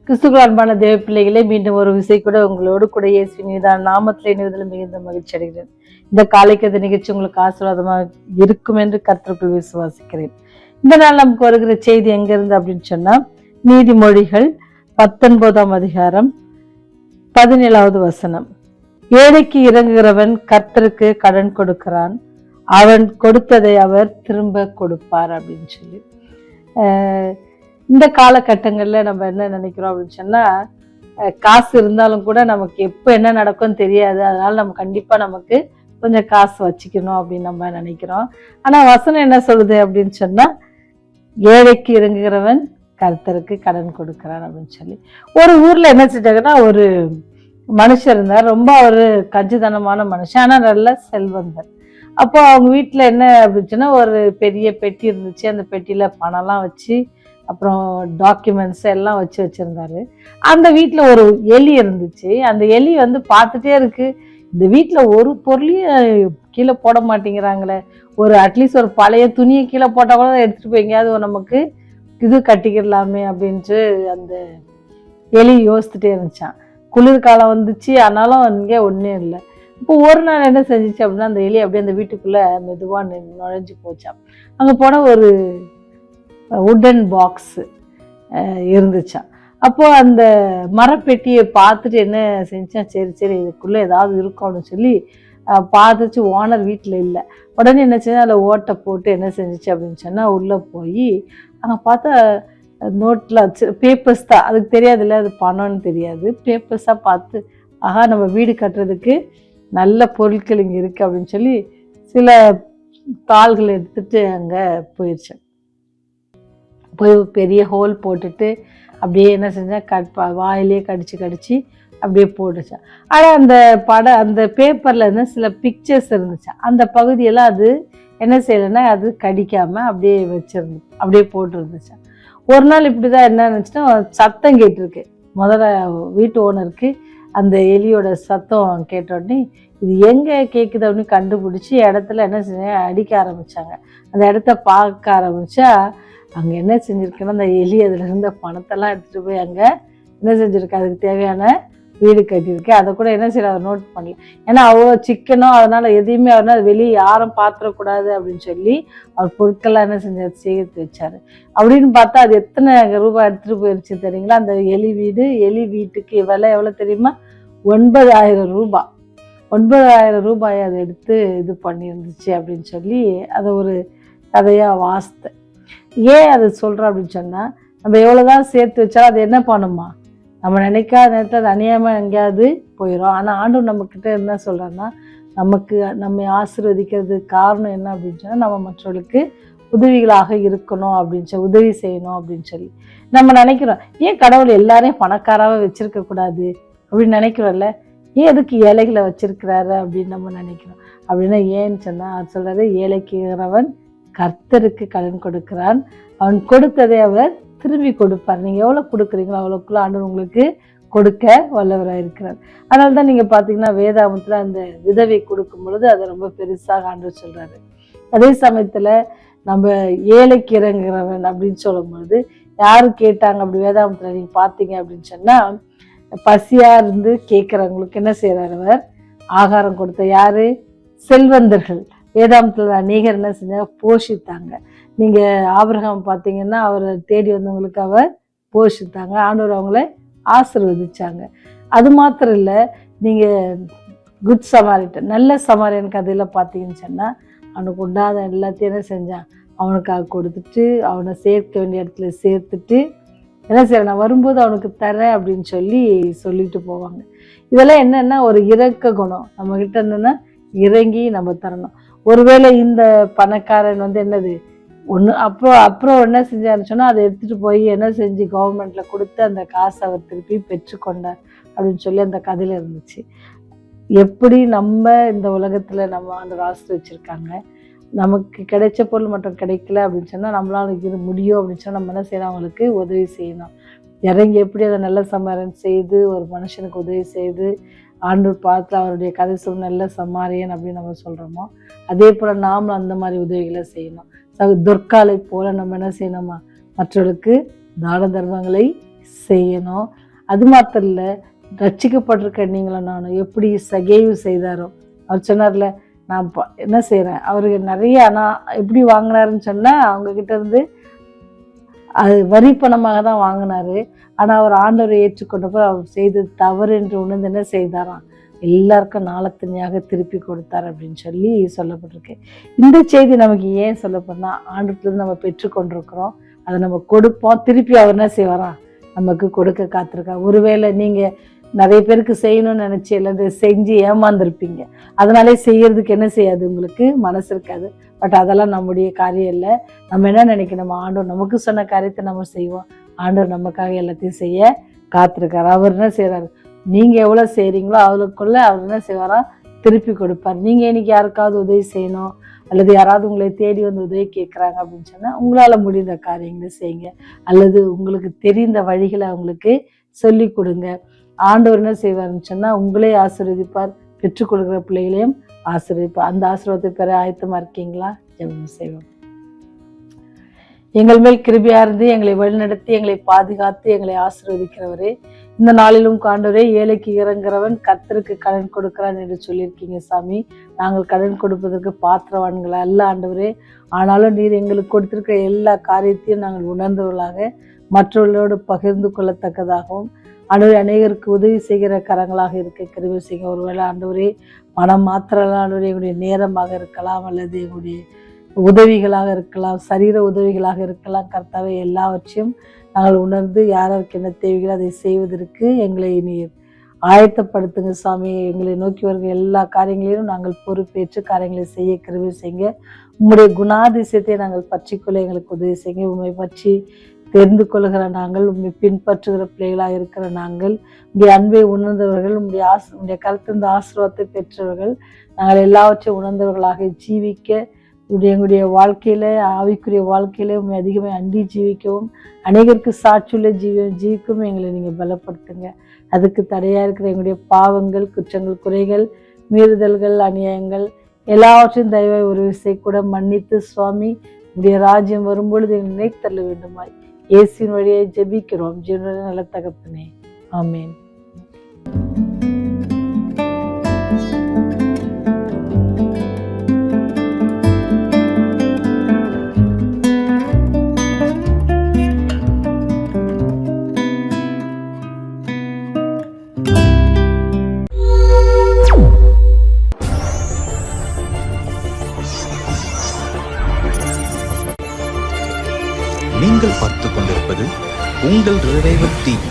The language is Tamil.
கிறிஸ்துவுக்குள் அன்பான தேவ பிள்ளைகளே, மீண்டும் ஒரு விசை கூட உங்களோடு கூட இயேசுவின் மீதான நாமத்தில் இணைவதில் மிகுந்த மகிழ்ச்சி அடைகிறேன். இந்த காலைக்கதை நிகழ்ச்சி உங்களுக்கு ஆசீர்வாதமாக இருக்கும் என்று கர்த்தருக்குள் விசுவாசிக்கிறேன். இந்த நாள் நமக்கு வருகிற செய்தி எங்க இருந்து அப்படின்னு சொன்னா, நீதிமொழிகள் 19ஆம் அதிகாரம் 17வது வசனம். ஏழைக்கு இறங்குகிறவன் கர்த்தருக்கு கடன் கொடுக்கிறான், அவன் கொடுத்ததை அவர் திரும்ப கொடுப்பார் அப்படின்னு சொல்லி. இந்த காலகட்டங்களில் நம்ம என்ன நினைக்கிறோம் அப்படின்னு சொன்னால், காசு இருந்தாலும் கூட நமக்கு எப்போ என்ன நடக்கும்னு தெரியாது. அதனால நம்ம கண்டிப்பாக நமக்கு கொஞ்சம் காசு வச்சுக்கணும் அப்படின்னு நம்ம நினைக்கிறோம். ஆனால் வசனம் என்ன சொல்லுது அப்படின்னு சொன்னால், ஏழைக்கு இறங்குகிறவன் கர்த்தருக்கு கடன் கொடுக்கிறான் அப்படின்னு சொல்லி. ஒரு ஊரில் என்ன செஞ்சாங்கன்னா, ஒரு மனுஷர் இருந்தார். ரொம்ப ஒரு கஞ்சிதனமான மனுஷன், ஆனால் நல்ல செல்வந்தர். அப்போ அவங்க வீட்டில் என்ன அப்படின்னு சொன்னால், ஒரு பெரிய பெட்டி இருந்துச்சு. அந்த பெட்டியில் பணம்லாம் வச்சு, அப்புறம் டாக்குமெண்ட்ஸ் எல்லாம் வச்சிருந்தாரு. அந்த வீட்டில் ஒரு எலி இருந்துச்சு. அந்த எலி பார்த்துட்டே இருக்கு, இந்த வீட்டில் ஒரு பொருளையும் கீழே போட மாட்டேங்கிறாங்களே, ஒரு அட்லீஸ்ட் ஒரு பழைய துணியை கீழே போட்டால் கூட எடுத்துகிட்டு போய் எங்கேயாவது நமக்கு இது கட்டிக்கிடலாமே அப்படின்ட்டு அந்த எலி யோசிச்சுட்டே இருந்துச்சான். குளிர்காலம் வந்துச்சு, ஆனாலும் இங்கே ஒன்றும் இல்லை. இப்போ ஒரு நாள் என்ன செஞ்சிச்சு அப்படின்னா, அந்த எலி அப்படியே அந்த வீட்டுக்குள்ளே மெதுவாக நுழைஞ்சு போச்சான். அங்கே போனால் ஒரு உட்டன் பாக்ஸ் இருந்துச்சான். அப்போ அந்த மரப்பெட்டியை பார்த்துட்டு என்ன செஞ்சான், சரி இதுக்குள்ளே ஏதாவது இருக்கும் அப்படின்னு சொல்லி பார்த்துச்சு. ஓனர் வீட்டில் இல்லை. உடனே என்ன செஞ்சா, அதில் ஓட்டை போட்டு என்ன செஞ்சிச்சு அப்படின்னு சொன்னால், உள்ளே போய் அங்கே பார்த்தா நோட்டில் பேப்பர்ஸ் தான். அதுக்கு தெரியாதுல்ல, அது பணம்னு தெரியாது. பேப்பர்ஸாக பார்த்து, ஆஹா நம்ம வீடு கட்டுறதுக்கு நல்ல பொருட்கள் இங்கே இருக்குது அப்படின்னு சொல்லி சில தாள்களை எடுத்துட்டு அங்கே போயிடுச்சு. போய் பெரிய ஹோல் போட்டுட்டு அப்படியே என்ன செஞ்சேன், வாயிலே கடிச்சு அப்படியே போட்டுச்சேன். ஆனால் அந்த பேப்பரில் இருந்து சில பிக்சர்ஸ் இருந்துச்சு. அந்த பகுதியெல்லாம் அது என்ன செய்யலைன்னா, அது கடிக்காமல் அப்படியே அப்படியே போட்டுருந்துச்சு. ஒரு நாள் இப்படி தான் என்ன இருந்துச்சுன்னா, சத்தம் கேட்டிருக்கு. முதல்ல வீட்டு ஓனருக்கு அந்த எலியோட சத்தம் கேட்டோடனே, இது எங்கே கேட்குது அப்படின்னு கண்டுபிடிச்சி இடத்துல என்ன செஞ்ச அடிக்க ஆரம்பித்தாங்க. அந்த இடத்த பார்க்க ஆரம்பித்தா, அங்கே என்ன செஞ்சுருக்குன்னா, அந்த எலி அதில் இருந்த பணத்தெல்லாம் எடுத்துகிட்டு போய் அங்கே என்ன செஞ்சுருக்கு, அதுக்கு தேவையான வீடு கட்டியிருக்கு. அதை கூட என்ன செய்யல, அதை நோட் பண்ணல. ஏன்னா அவ்வளோ சிக்கனும், அதனால் எதையுமே அவனால் வெளியே யாரும் பார்த்துடக்கூடாது அப்படின்னு சொல்லி அவர் பொருட்கள்லாம் என்ன செஞ்சார், சேர்த்து வச்சார். அப்படின்னு பார்த்தா அது எத்தனை ரூபாய் எடுத்துகிட்டு போயிடுச்சு தெரியுங்களா. அந்த எலி வீட்டுக்கு விலை எவ்வளோ தெரியுமா, 9,000 ரூபாய். 9,000 ரூபாயை அதை எடுத்து இது பண்ணியிருந்துச்சு அப்படின்னு சொல்லி அதை ஒரு கதையாக வாசித்தேன். ஏன் அதை சொல்கிறோம் அப்படின்னு சொன்னால், நம்ம எவ்வளோதான் சேர்த்து வச்சாலும் அது என்ன பண்ணுமா, நம்ம நினைக்காத நேரத்தில் அது அநியாயமாக எங்கேயாவது போயிடும். ஆனால் ஆண்டவர் நம்மக்கிட்ட என்ன சொல்கிறான்னா, நம்மை ஆசீர்வதிக்கிறது காரணம் என்ன அப்படின்னு சொன்னால், நம்ம மற்றவர்களுக்கு உதவிகளாக இருக்கணும் அப்படின்னு சொல்லி, உதவி செய்யணும் அப்படின்னு சொல்லி நம்ம நினைக்கிறோம். ஏன் கடவுள் எல்லாரையும் பணக்காராக வச்சிருக்கக்கூடாது அப்படின்னு நினைக்கிறோம்ல, ஏன் எதுக்கு ஏழைகளை வச்சிருக்கிறாரு அப்படின்னு நம்ம நினைக்கிறோம். அப்படின்னா ஏன்னு சொன்னால், அவர் சொல்கிறாரு, ஏழைக்குறவன் கர்த்தருக்கு கடன் கொடுக்கிறான், அவன் கொடுத்ததை அவர் திரும்பி கொடுப்பார். நீங்கள் எவ்வளோ கொடுக்குறீங்களோ அவ்வளோக்குள்ள ஆண்டவர் உங்களுக்கு கொடுக்க வல்லவராக இருக்கிறார். அதனால தான் நீங்கள் பார்த்தீங்கன்னா, வேதாகமத்தில் அந்த விதவை கொடுக்கும் பொழுது அதை ரொம்ப பெருசாக ஆண்டவர் சொல்கிறாரு. அதே சமயத்தில் நம்ம ஏழைக்கு இறங்குறவன் அப்படின்னு சொல்லும்பொழுது யாரு கேட்டாங்க அப்படி வேதாகமத்தில் நீங்கள் பார்த்தீங்க அப்படின்னு சொன்னால், பசியாக இருந்து கேட்குறவங்களுக்கு என்ன செய்கிறார், அவர் ஆகாரம் கொடுத்த யாரு, செல்வந்தர்கள். வேதாகமத்தில் அநேகர் என்ன செஞ்சாங்க, போஷித்தாங்க. நீங்கள் ஆபிரகாம் பார்த்தீங்கன்னா, அவரை தேடி வந்தவங்களுக்கு அவர் போஷித்தாங்க. ஆண்டவர் அவங்கள ஆசீர்வதிச்சாங்க. அது மாத்திரம் இல்லை, நீங்கள் குட் சமாரிட்டன், நல்ல சமாரியன் கதையில் பார்த்தீங்கன்னு சொன்னால், அவனுக்கு உண்டாத எல்லாத்தையும் என்ன செஞ்சான், அவனுக்காக கொடுத்துட்டு, அவனை சேர்க்க வேண்டிய இடத்துல சேர்த்துட்டு என்ன செய்யறேன், நான் வரும்போது அவனுக்கு தரேன் அப்படின்னு சொல்லிட்டு போவாங்க. இதெல்லாம் என்னென்னா ஒரு இரக்க குணம் நம்மக்கிட்ட இருந்ததுன்னா, இறங்கி நம்ம தரணும். ஒருவேளை இந்த பணக்காரன் என்னது அப்புறம் என்ன செஞ்சாருன்னு சொன்னால், அதை எடுத்துகிட்டு போய் என்ன செஞ்சு கவர்மெண்ட்டில் கொடுத்து அந்த காசை அவர் திருப்பி பெற்றுக்கொண்டார் அப்படின்னு சொல்லி அந்த கதையில் இருந்துச்சு. எப்படி நம்ம இந்த உலகத்தில் நம்ம அந்த ராசி வச்சுருக்காங்க, நமக்கு கிடைச்ச பொருள் மட்டும் கிடைக்கல அப்படின்னு சொன்னால், நம்மளால இது முடியும் அப்படின்னு சொன்னால், நம்ம என்ன செய்யணும், அவங்களுக்கு உதவி செய்யணும். இறங்கி எப்படி அதை நல்ல சமாரியன் செய்து ஒரு மனுஷனுக்கு உதவி செய்து ஆண்டவர் பார்த்து அவருடைய கதை சொல்ல நல்ல சமாரியன் அப்படின்னு நம்ம சொல்கிறோமோ, அதே போல் நாமளும் அந்த மாதிரி உதவிகளை செய்யணும். துர்காலை போல நம்ம என்ன செய்யணுமா, மற்றவர்களுக்கு தான தர்மங்களை செய்யணும். அது மாத்திரம் இல்லை, ரட்சிக்கப்பட்டிருக்க நீங்களும் நானும் எப்படி சகேவு செய்தாரோ, அவர் சொன்னார்ல, நான் என்ன செய்கிறேன், அவருக்கு நிறைய ஆனால் எப்படி வாங்கினாருன்னு சொன்னால், அவங்கக்கிட்ட இருந்து அது வரி பணமாக தான் வாங்கினாரு. ஆனால் அவர் ஆண்டவரை ஏற்றுக்கொண்டப்போ அவர் செய்தது தவறு என்று உணர்ந்து என்ன செய்தாராம், எல்லாருக்கும் நாளத்தனியாக திருப்பி கொடுத்தார் அப்படின்னு சொல்லி சொல்லப்பட்டிருக்கு. இந்த செய்தி நமக்கு ஏன் சொல்லப்போனால், ஆண்டவத்திலிருந்து நம்ம பெற்றுக்கொண்டிருக்கிறோம், அதை நம்ம கொடுப்போம், திருப்பி அவர் என்ன செய்வாராம், நமக்கு கொடுக்க காத்திருக்கா. ஒருவேளை நீங்கள் நிறைய பேருக்கு செய்யணும்னு நினச்சி எல்லாத்தையும் செஞ்சு ஏமாந்துருப்பீங்க, அதனாலே செய்யறதுக்கு என்ன செய்யாது, உங்களுக்கு மனசு இருக்காது. பட் அதெல்லாம் நம்முடைய காரியம் இல்லை. நம்ம என்ன நினைக்கணும், ஆண்டவர் நமக்கு சொன்ன காரியத்தை நம்ம செய்வோம். ஆண்டவர் நமக்காக எல்லாத்தையும் செய்ய காத்திருக்காரு. அவர் என்ன செய்கிறாரு, நீங்கள் எவ்வளோ செய்கிறீங்களோ அவளுக்குள்ள அவர் என்ன செய்வாரா, திருப்பி கொடுப்பார். நீங்கள் இன்னைக்கு யாருக்காவது உதவி செய்யணும், அல்லது யாராவது உங்களை தேடி வந்து உதவி கேட்குறாங்க அப்படின்னு சொன்னால், உங்களால் முடிந்த காரியங்களை செய்யுங்க, அல்லது உங்களுக்கு தெரிந்த வழிகளை அவங்களுக்கு சொல்லி கொடுங்க. ஆண்டவர் என்ன செய்வார்னு சொன்னால், உங்களே ஆசீர்வதிப்பார், பெற்றுக் கொடுக்குற பிள்ளைகளையும் ஆசீர்வதிப்பார். அந்த ஆசீர்வாதத்தை பெற ஆயத்தமாக இருக்கீங்களா? ஜெபம் செய்வோம். எங்கள் மேல் கிருபையா இருந்து எங்களை வழிநடத்தி எங்களை பாதுகாத்து எங்களை ஆசீர்வதிக்கிறவரே, இந்த நாளிலும் ஆண்டவரே, ஏழைக்கு இறங்குறவன் கர்த்தருக்கு கடன் கொடுக்கிறான் என்று சொல்லியிருக்கீங்க சாமி. நாங்கள் கடன் கொடுப்பதற்கு பாத்திரவான்கள் அல்ல ஆண்டவரே. ஆனாலும் நீர் எங்களுக்கு கொடுத்திருக்கிற எல்லா காரியத்தையும் நாங்கள் உணர்ந்தவர்களாக மற்றவர்களோடு பகிர்ந்து கொள்ளத்தக்கதாகவும், ஆண்டவரே, அநேகருக்கு உதவி செய்கிற கரங்களாக இருக்க கிருபை செய்யுங்க. ஒருவேளை ஆண்டவரே, பணம் மாத்திரம் ஆண்டவரே, எங்களுடைய நேரமாக இருக்கலாம், அல்லது எங்களுடைய உதவிகளாக இருக்கலாம், சரீர உதவிகளாக இருக்கலாம். கர்த்தாவே, எல்லாவற்றையும் நாங்கள் உணர்ந்து யாருக்கு என்ன தேவைகளோ அதை செய்வதற்கு எங்களை நீர் ஆயத்தப்படுத்துங்க சாமி. எங்களை நோக்கி வருகிற எல்லா காரியங்களிலும் நாங்கள் பொறுப்பேற்று காரியங்களை செய்ய கிருபை செய்யுங்க. உங்களுடைய குணாதிசயத்தை நாங்கள் பற்றிக்கொள்ள எங்களுக்கு உதவி செய்யுங்க. உண்மை பற்றி தெரிந்து கொள்கிற நாங்கள், உண்மை பின்பற்றுகிற பிள்ளைகளாக இருக்கிற நாங்கள், உடைய அன்பை உணர்ந்தவர்கள், உடைய கருத்திருந்த ஆசீர்வாதத்தை பெற்றவர்கள், நாங்கள் எல்லாவற்றையும் உணர்ந்தவர்களாக ஜீவிக்க, எங்களுடைய வாழ்க்கையில, ஆவிக்குரிய வாழ்க்கையில உண்மை அதிகமாக அண்டி ஜீவிக்கவும், அநேகருக்கு சாட்சியுள்ள ஜீவிக்கவும் எங்களை நீங்கள் பலப்படுத்துங்க. அதுக்கு தடையா இருக்கிற எங்களுடைய பாவங்கள், குற்றங்கள், குறைகள், மீறுதல்கள், அநியாயங்கள் எல்லாவற்றையும் தயவாய் ஒரு விசை கூட மன்னித்து சுவாமி, உடைய ராஜ்யம் வரும்பொழுது எங்களை நினைத்தள்ள வேண்டுமாய் இயேசுவின் வழியை ஜெபிக்கிறோம் ஜீவனுள்ள நல்ல தகப்பனே, ஆமென். நீங்கள் பார்த்துக் கொண்டிருப்பது உங்கள் ரிவைவல் டிவி.